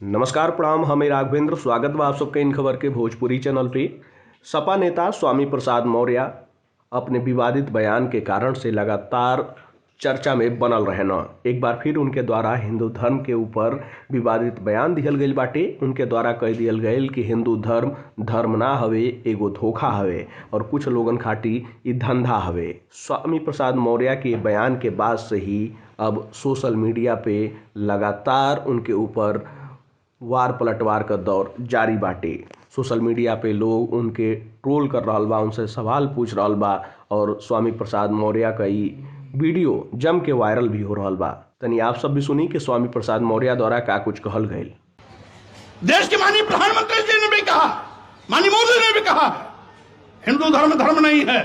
नमस्कार प्रणाम, हमें राघवेंद्र स्वागत बा आप सबके इन खबर के भोजपुरी चैनल पे। सपा नेता स्वामी प्रसाद मौर्य अपने विवादित बयान के कारण से लगातार चर्चा में बनल रहे न। एक बार फिर उनके द्वारा हिंदू धर्म के ऊपर विवादित बयान दिहल गईल बाटे। उनके द्वारा कह दियल गईल कि हिंदू धर्म धर्म ना हवे, एगो धोखा हवे और कुछ लोगन खाटी ई धंधा हवे। स्वामी प्रसाद मौर्य के बयान के बाद से ही अब सोशल मीडिया पे लगातार उनके ऊपर वार पलटवार का दौर जारी बाटे। सोशल मीडिया पे लोग उनके ट्रोल कर रहल बा, उनसे सवाल पूछ रहल बा और स्वामी प्रसाद मौर्य का ई वीडियो जम के वायरल भी हो रहल बा। तनी आप सब भी सुनी कि स्वामी प्रसाद मौर्य द्वारा का कुछ कहल गईल। देश के माननीय प्रधानमंत्री जी ने भी कहा, माननीय मोदी ने भी कहा, हिंदू धर्म धर्म नहीं है।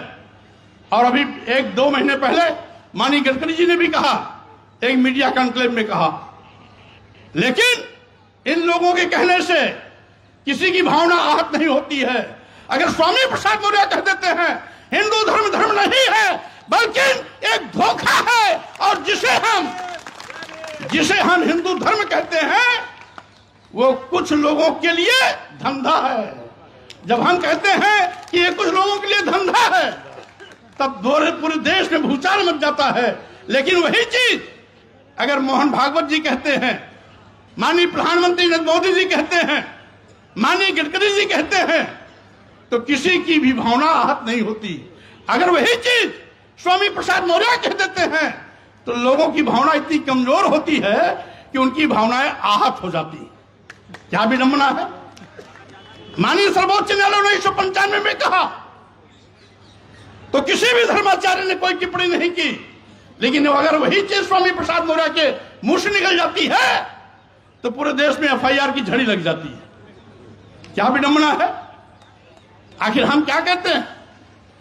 और अभी 1-2 महीने पहले माननीय गडकरी जी ने भी कहा, एक मीडिया कॉन्क्लेव में कहा। लेकिन इन लोगों के कहने से किसी की भावना आहत नहीं होती है। अगर स्वामी प्रसाद मौर्य कह देते हैं हिंदू धर्म धर्म नहीं है बल्कि एक धोखा है, और जिसे हम हिंदू धर्म कहते हैं वो कुछ लोगों के लिए धंधा है। जब हम कहते हैं कि ये कुछ लोगों के लिए धंधा है तब पूरे देश में भूचाल मच जाता है। लेकिन वही चीज अगर मोहन भागवत जी कहते हैं, माननीय प्रधानमंत्री नरेंद्र मोदी जी कहते हैं, माननीय गडकरी जी कहते हैं, तो किसी की भी भावना आहत नहीं होती। अगर वही चीज स्वामी प्रसाद मौर्य कह देते हैं तो लोगों की भावना इतनी कमजोर होती है कि उनकी भावनाएं आहत हो जाती। क्या विडंबना है। माननीय सर्वोच्च न्यायालय 1995 में कहा तो किसी भी धर्माचार्य ने कोई टिप्पणी नहीं की। लेकिन अगर वही चीज स्वामी प्रसाद मौर्य के मुंह से निकल जाती है तो पूरे देश में एफआईआर की झड़ी लग जाती है। क्या विडंबना है। आखिर हम क्या कहते हैं?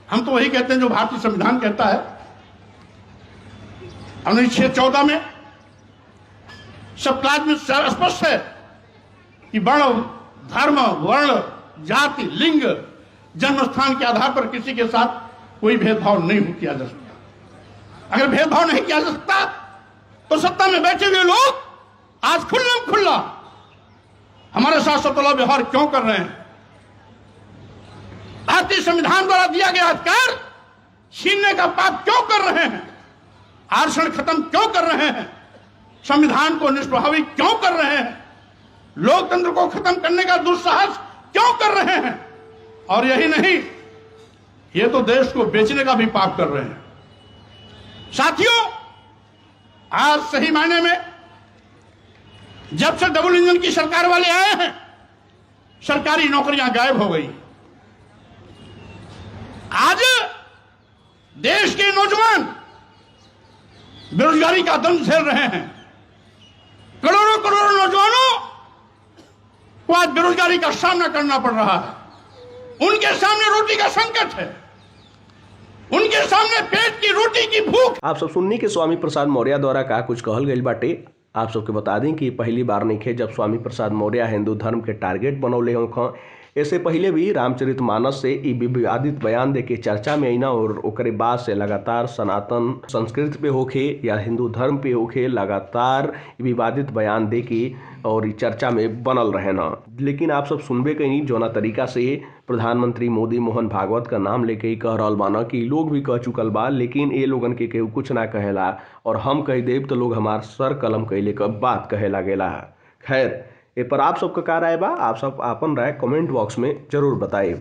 हम तो वही कहते हैं जो भारतीय संविधान कहता है। अनुच्छेद 14 में सब क्लास में स्पष्ट है कि वर्ण, धर्म, वर्ण, जाति, लिंग, जन्म स्थान के आधार पर किसी के साथ कोई भेदभाव नहीं किया जा सकता। अगर भेदभाव नहीं किया जा सकता तो सत्ता में बैठे हुए लोग आज खुल्ला हमारे साथ सतोला व्यवहार क्यों कर रहे हैं? भारतीय संविधान द्वारा दिया गया अधिकार छीनने का पाप क्यों कर रहे हैं? आरक्षण खत्म क्यों कर रहे हैं? संविधान को निष्प्रभावी क्यों कर रहे हैं? लोकतंत्र को खत्म करने का दुस्साहस क्यों कर रहे हैं? और यही नहीं, ये तो देश को बेचने का भी पाप कर रहे हैं। साथियों, आज सही मायने में जब से डबल इंजन की सरकार वाले आए हैं सरकारी नौकरियां गायब हो गई। आज देश के नौजवान बेरोजगारी का दंड झेल रहे हैं। करोड़ों नौजवानों को आज बेरोजगारी का सामना करना पड़ रहा है। उनके सामने रोटी का संकट है, उनके सामने पेट की रोटी की भूख। आप सब सुननी कि स्वामी प्रसाद मौर्य द्वारा का कुछ कहल गईल बाटे। आप सबके बता दें कि पहली बार नहीं खे जब स्वामी प्रसाद मौर्य हिंदू धर्म के टारगेट बनौले हों। इससे पहले भी रामचरितमानस से ई विवादित बयान दे के चर्चा में आईना और ओकरे बाद से लगातार सनातन संस्कृति पे होखे या हिंदू धर्म पे होखे लगातार विवादित बयान दे के और चर्चा में बनल रहे ना। लेकिन आप सब सुनबे कहीं जोना तरीका से प्रधानमंत्री मोदी मोहन भागवत का नाम लेके ही कह रहल बाना कि लोग भी कह चुकल बा, लेकिन ये लोगन के केहू कुछ ना कहेला और हम कह देव तो लोग हमार सर कलम कैले का बात कहे लागेला। खैर, ए पर आप सबका का राय बा? आप सब आपन राय कमेंट बॉक्स में जरूर बताएं।